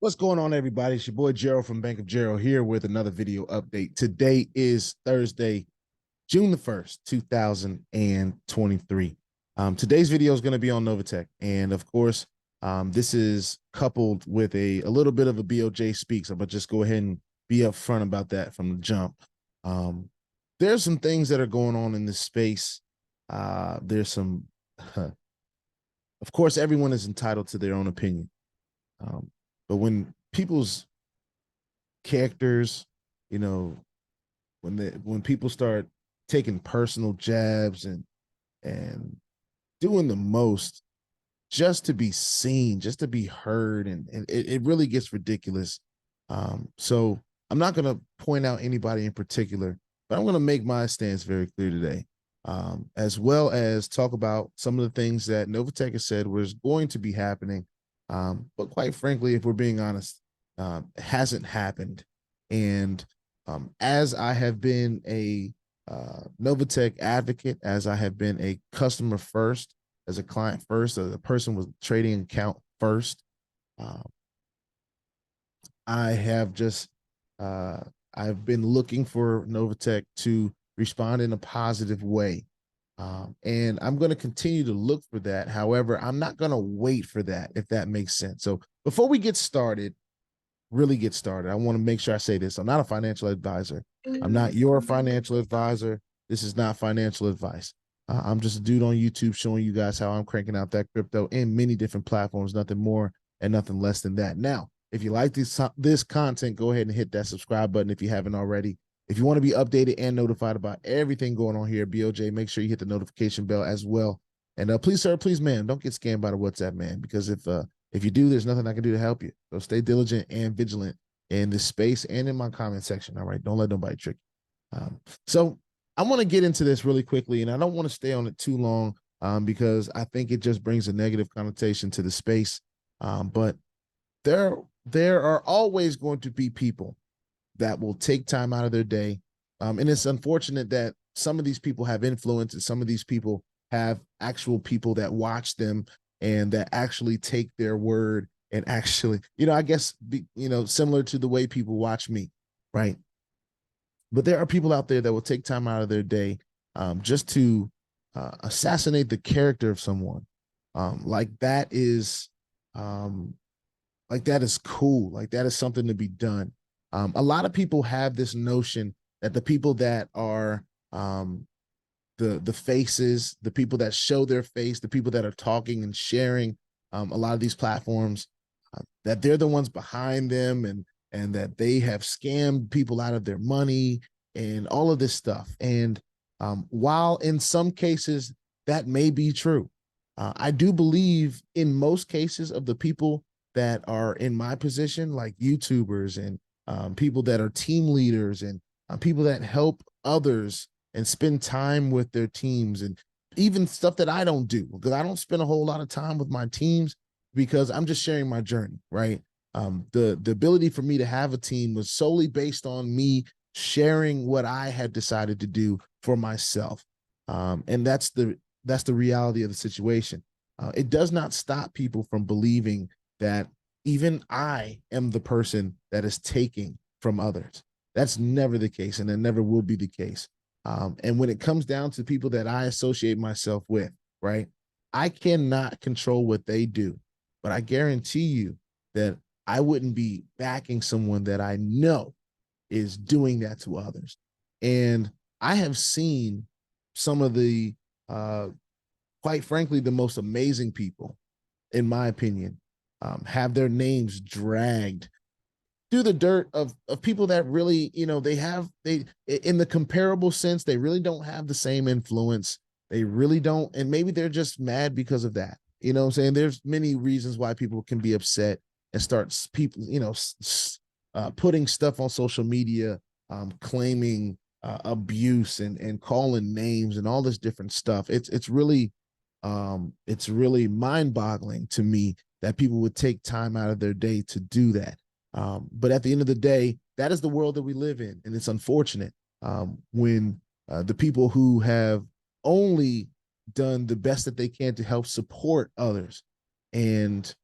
What's going on, everybody? It's your boy Gerald from Bank of Gerald here with another video update. Today is Thursday, June the 1st, 2023. Today's video is going to be on Novatech. And of course, this is coupled with a little bit of a BOJ speak. So I'm going to just go ahead and be upfront about that from the jump. There's some things that are going on in this space. There's some, of course, everyone is entitled to their own opinion. But when people's characters, when people start taking personal jabs and doing the most just to be seen, just to be heard, and it really gets ridiculous. So I'm not going to point out anybody in particular, but I'm going to make my stance very clear today, as well as talk about some of the things that Novatech has said was going to be happening. But quite frankly, if we're being honest, it hasn't happened. And as I have been a Novatech advocate, as I have been a customer first, as a client first, as a person with trading account first, I have just I've been looking for Novatech to respond in a positive way. And I'm going to continue to look for that. However, I'm not going to wait for that, if that makes sense. So before we get started, really get started, I want to make sure I say this. I'm not a financial advisor. I'm not your financial advisor. This is not financial advice. I'm just a dude on YouTube showing you guys how I'm cranking out that crypto in many different platforms, nothing more and nothing less than that. Now, if you like this content, go ahead and hit that subscribe button if you haven't already. If you want to be updated and notified about everything going on here at BOJ, make sure you hit the notification bell as well. And please, sir, please, ma'am, don't get scammed by the WhatsApp, man, because if you do, there's nothing I can do to help you. So stay diligent and vigilant in this space and in my comment section. All right, don't let nobody trick you. So I want to get into this really quickly, and I don't want to stay on it too long because I think it just brings a negative connotation to the space. But there are always going to be people that will take time out of their day. And it's unfortunate that some of these people have influence and some of these people have actual people that watch them and that actually take their word and actually, I guess, similar to the way people watch me, right? But there are people out there that will take time out of their day just to assassinate the character of someone. Like that is cool. Like that is something to be done. A lot of people have this notion that the people that are the faces, the people that show their face, the people that are talking and sharing a lot of these platforms, that they're the ones behind them and that they have scammed people out of their money and all of this stuff. And while in some cases that may be true, I do believe in most cases of the people that are in my position, like YouTubers and people that are team leaders and people that help others and spend time with their teams, and even stuff that I don't do, because I don't spend a whole lot of time with my teams because I'm just sharing my journey, right? The ability for me to have a team was solely based on me sharing what I had decided to do for myself. And that's the reality of the situation. It does not stop people from believing that even I am the person that is taking from others. That's never the case, and it never will be the case. And when it comes down to people that I associate myself with, right, I cannot control what they do, but I guarantee you that I wouldn't be backing someone that I know is doing that to others. And I have seen some of the, quite frankly, the most amazing people, in my opinion, have their names dragged through the dirt of people that really, they in the comparable sense, they really don't have the same influence. They really don't. And maybe they're just mad because of that. You know what I'm saying? There's many reasons why people can be upset and start people, putting stuff on social media, claiming abuse and calling names and all this different stuff. It's really mind-boggling to me that people would take time out of their day to do that. But at the end of the day, that is the world that we live in. And it's unfortunate when the people who have only done the best that they can to help support others and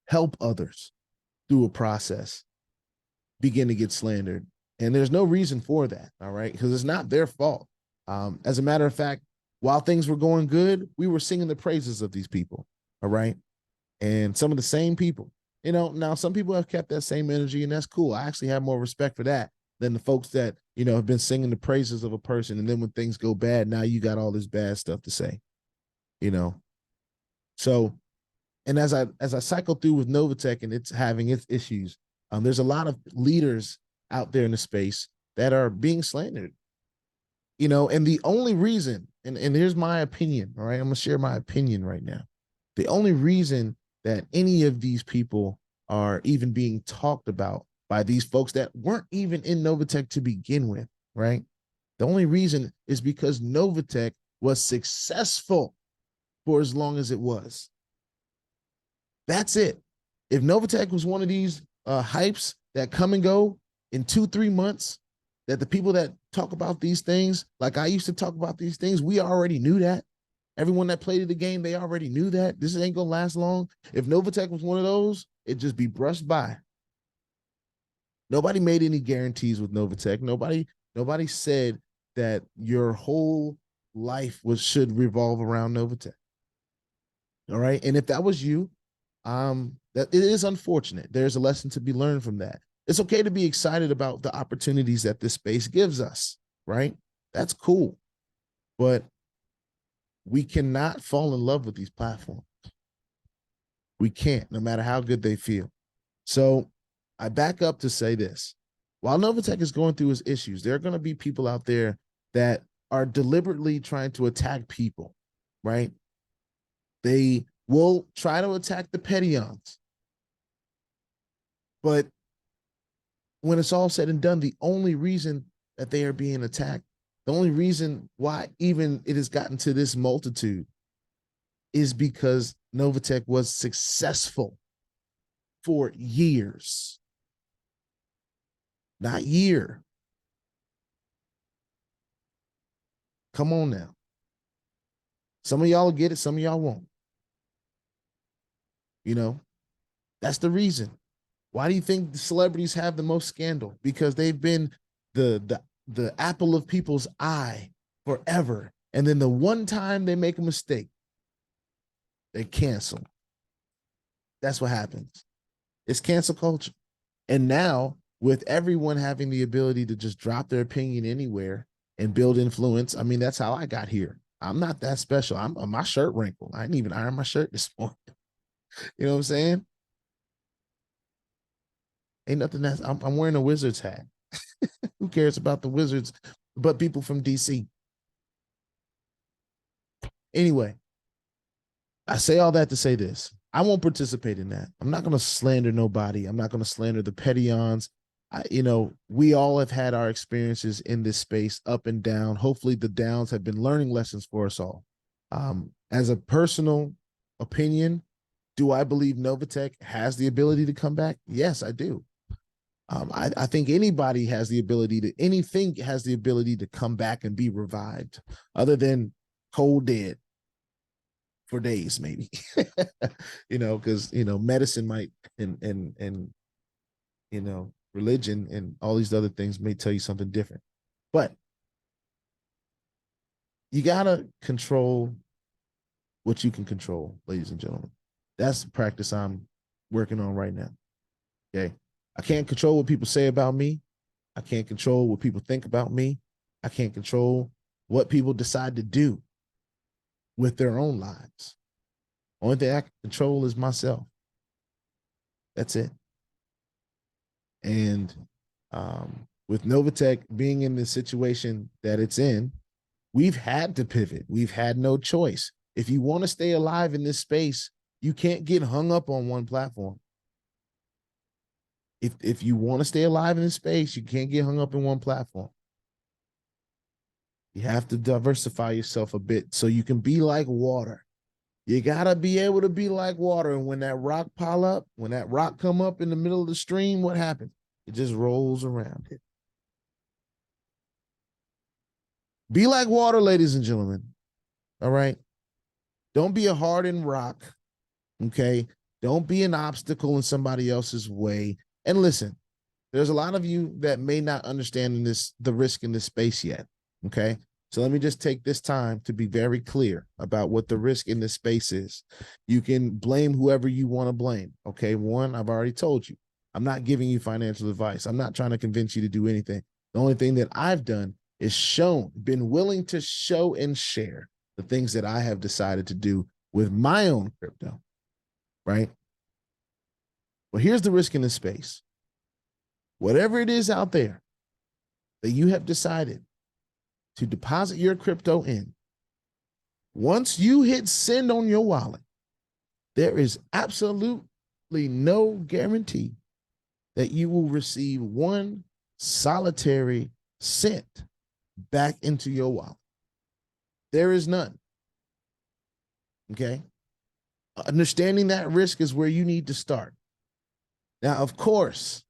help others through a process begin to get slandered. And there's no reason for that, all right? Because it's not their fault. As a matter of fact, while things were going good, we were singing the praises of these people, all right? And some of the same people, now some people have kept that same energy, and that's cool. I actually have more respect for that than the folks that, have been singing the praises of a person. And then when things go bad, now you got all this bad stuff to say, So, and as I cycle through with Novatech and it's having its issues, there's a lot of leaders out there in the space that are being slandered, and the only reason, and here's my opinion, all right, I'm gonna share my opinion right now. The only reason that any of these people are even being talked about by these folks that weren't even in Novatech to begin with, right? The only reason is because Novatech was successful for as long as it was. That's it. If Novatech was one of these hypes that come and go in 2-3 months, that the people that talk about these things, like I used to talk about these things, we already knew that. Everyone that played the game, they already knew that. This ain't gonna last long. If Novatech was one of those, it'd just be brushed by. Nobody made any guarantees with Novatech. Nobody said that your whole life should revolve around Novatech. All right. And if that was you, that it is unfortunate. There's a lesson to be learned from that. It's okay to be excited about the opportunities that this space gives us, right? That's cool. But we cannot fall in love with these platforms. We can't, no matter how good they feel. So I back up to say this. While Novatech is going through its issues, there are going to be people out there that are deliberately trying to attack people, right? They will try to attack the Petions. But when it's all said and done, the only reason that they are being attacked, the only reason why even it has gotten to this multitude is because Novatech was successful for years. Not year. Come on now. Some of y'all will get it, some of y'all won't. That's the reason. Why do you think the celebrities have the most scandal? Because they've been the apple of people's eye forever. And then the one time they make a mistake, they cancel. That's what happens. It's cancel culture. And now, with everyone having the ability to just drop their opinion anywhere and build influence, I mean, that's how I got here. I'm not that special. I'm my shirt wrinkled. I didn't even iron my shirt this morning. You know what I'm saying? Ain't nothing that's, I'm wearing a Wizards hat. Who cares about the Wizards but people from DC? Anyway, I say all that to say this. I won't participate in that. I'm not going to slander nobody. I'm not going to slander the Petions. We all have had our experiences in this space up and down. Hopefully the downs have been learning lessons for us all. As a personal opinion, do I believe Novatech has the ability to come back? Yes, I do. I think anything has the ability to come back and be revived, other than cold dead for days, maybe. Because medicine might and religion and all these other things may tell you something different. But you gotta control what you can control, ladies and gentlemen. That's the practice I'm working on right now. Okay. I can't control what people say about me. I can't control what people think about me. I can't control what people decide to do with their own lives. Only thing I can control is myself. That's it. And with Novatech being in the situation that it's in, we've had to pivot. We've had no choice. If you want to stay alive in this space, you can't get hung up on one platform. If you want to stay alive in this space, you can't get hung up in one platform. You have to diversify yourself a bit so you can be like water. You got to be able to be like water. And when that rock pile up, when that rock come up in the middle of the stream, what happens? It just rolls around it. Be like water, ladies and gentlemen. All right. Don't be a hardened rock. Okay. Don't be an obstacle in somebody else's way. And listen, there's a lot of you that may not understand the risk in this space yet. Okay. So let me just take this time to be very clear about what the risk in this space is. You can blame whoever you want to blame. Okay. One, I've already told you, I'm not giving you financial advice. I'm not trying to convince you to do anything. The only thing that I've done is been willing to show and share the things that I have decided to do with my own crypto. Right. Well, here's the risk in this space. Whatever it is out there that you have decided to deposit your crypto in, once you hit send on your wallet, there is absolutely no guarantee that you will receive one solitary cent back into your wallet. There is none. Okay? Understanding that risk is where you need to start. Now, of course,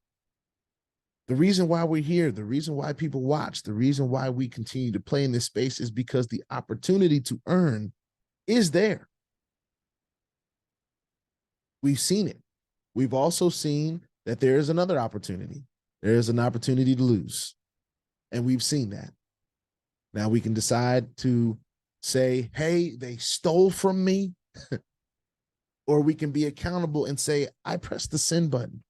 the reason why we're here, the reason why people watch, the reason why we continue to play in this space is because the opportunity to earn is there. We've seen it. We've also seen that there is another opportunity. There is an opportunity to lose. And we've seen that. Now we can decide to say, hey, they stole from me. Or we can be accountable and say, I pressed the send button.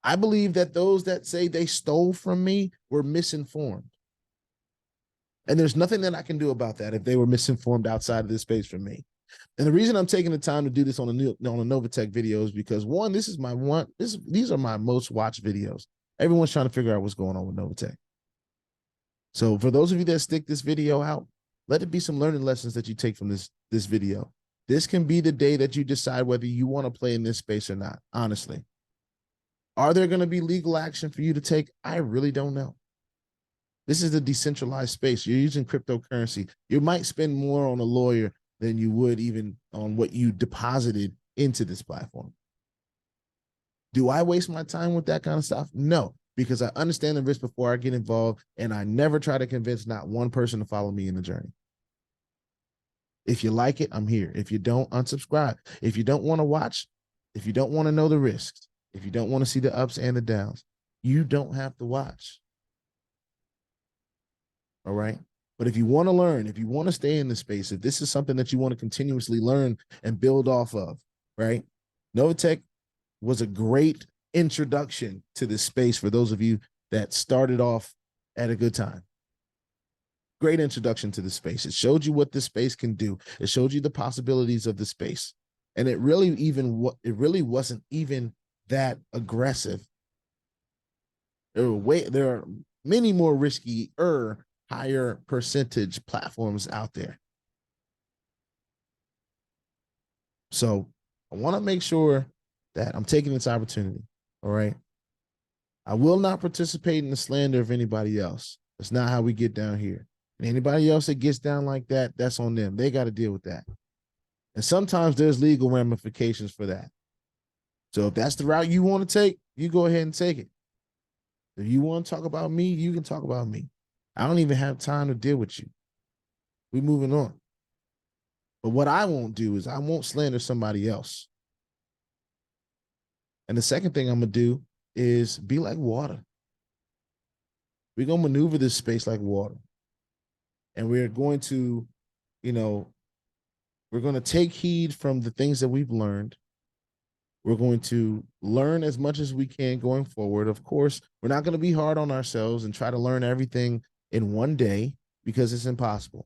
I believe that those that say they stole from me were misinformed. And there's nothing that I can do about that if they were misinformed outside of this space from me. And the reason I'm taking the time to do this on a Novatech video is because one, these are my most watched videos. Everyone's trying to figure out what's going on with Novatech. So for those of you that stick this video out, let it be some learning lessons that you take from this video. This can be the day that you decide whether you want to play in this space or not, honestly. Are there going to be legal action for you to take? I really don't know. This is a decentralized space. You're using cryptocurrency. You might spend more on a lawyer than you would even on what you deposited into this platform. Do I waste my time with that kind of stuff? No, because I understand the risk before I get involved, and I never try to convince not one person to follow me in the journey. If you like it, I'm here. If you don't, unsubscribe. If you don't want to watch, if you don't want to know the risks, if you don't want to see the ups and the downs, you don't have to watch. All right. But if you want to learn, if you want to stay in the space, if this is something that you want to continuously learn and build off of, right? Novatech was a great introduction to this space for those of you that started off at a good time. Great introduction to the space. It showed you what this space can do. It showed you the possibilities of the space. And it really wasn't even that aggressive. There are many more risky higher percentage platforms out there. So I want to make sure that I'm taking this opportunity. All right. I will not participate in the slander of anybody else. That's not how we get down here. And anybody else that gets down like that, that's on them. They got to deal with that. And sometimes there's legal ramifications for that. So if that's the route you want to take, you go ahead and take it. If you want to talk about me, you can talk about me. I don't even have time to deal with you. We're moving on. But what I won't do is I won't slander somebody else. And the second thing I'm going to do is be like water. We're going to maneuver this space like water. And we're going to, we're going to take heed from the things that we've learned. We're going to learn as much as we can going forward. Of course, we're not going to be hard on ourselves and try to learn everything in one day because it's impossible.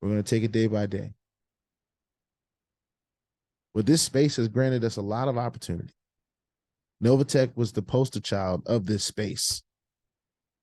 We're going to take it day by day. But this space has granted us a lot of opportunity. Novatech was the poster child of this space.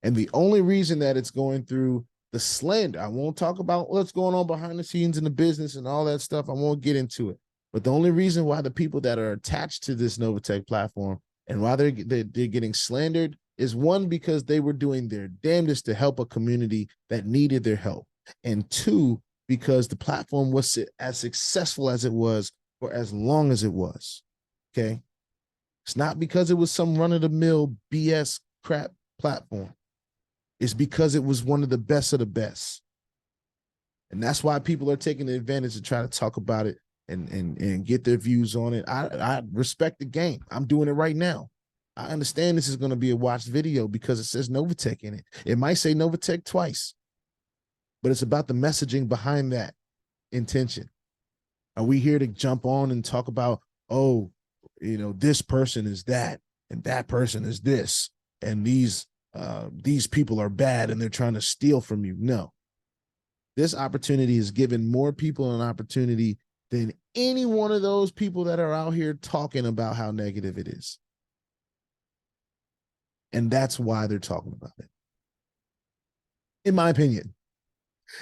And the only reason that it's going through the slander, I won't talk about what's going on behind the scenes in the business and all that stuff. I won't get into it. But the only reason why the people that are attached to this Novatech platform and why they're getting slandered is one, because they were doing their damnedest to help a community that needed their help. And two, because the platform was as successful as it was for as long as it was. Okay. It's not because it was some run-of-the-mill BS crap platform. It's because it was one of the best of the best. And that's why people are taking advantage to try to talk about it and get their views on it. I respect the game. I'm doing it right now. I understand this is going to be a watched video because it says Novatech in it. It might say Novatech twice, but it's about the messaging behind that intention. Are we here to jump on and talk about, oh, you know, this person is that and that person is this, and these people are bad and they're trying to steal from you? No. This opportunity is giving more people an opportunity than any one of those people that are out here talking about how negative it is. And that's why they're talking about it. In my opinion,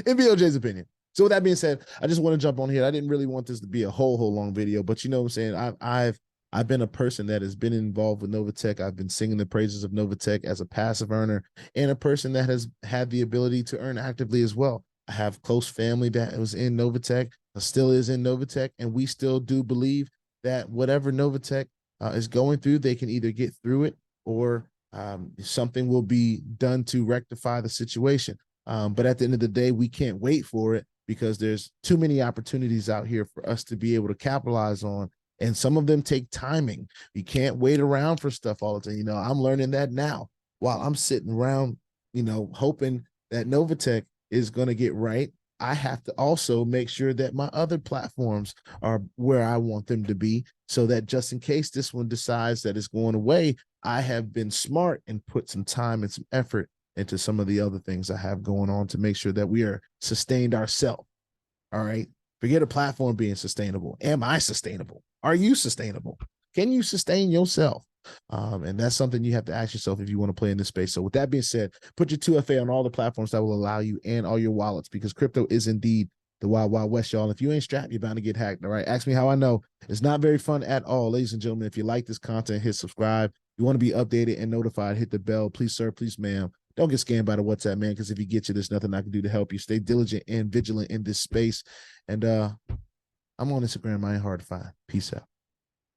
in VOJ's opinion. So with that being said, I just want to jump on here. I didn't really want this to be a whole long video, but you know what I'm saying? I've been a person that has been involved with Novatech. I've been singing the praises of Novatech as a passive earner and a person that has had the ability to earn actively as well. I have close family that was in Novatech, still is in Novatech, and we still do believe that whatever Novatech is going through, they can either get through it or something will be done to rectify the situation. But at the end of the day, we can't wait for it because there's too many opportunities out here for us to be able to capitalize on. And some of them take timing. You can't wait around for stuff all the time. You know, I'm learning that now while I'm sitting around, you know, hoping that Novatech is going to get right. I have to also make sure that my other platforms are where I want them to be, so that just in case this one decides that it's going away, I have been smart and put some time and some effort into some of the other things I have going on to make sure that we are sustained ourselves. All right. Forget a platform being sustainable. Am I sustainable? Are you sustainable? Can you sustain yourself? And that's something you have to ask yourself if you want to play in this space. So with that being said, put your 2FA on all the platforms that will allow you and all your wallets, because crypto is indeed the wild, wild west, y'all. If you ain't strapped, you're bound to get hacked. All right. Ask me how I know. It's not very fun at all. Ladies and gentlemen, if you like this content, hit subscribe. You want to be updated and notified, hit the bell. Please, sir, please, ma'am. Don't get scammed by the WhatsApp, man, because if you get you, there's nothing I can do to help you. Stay diligent and vigilant in this space. And I'm on Instagram. I ain't hard to find. Peace out.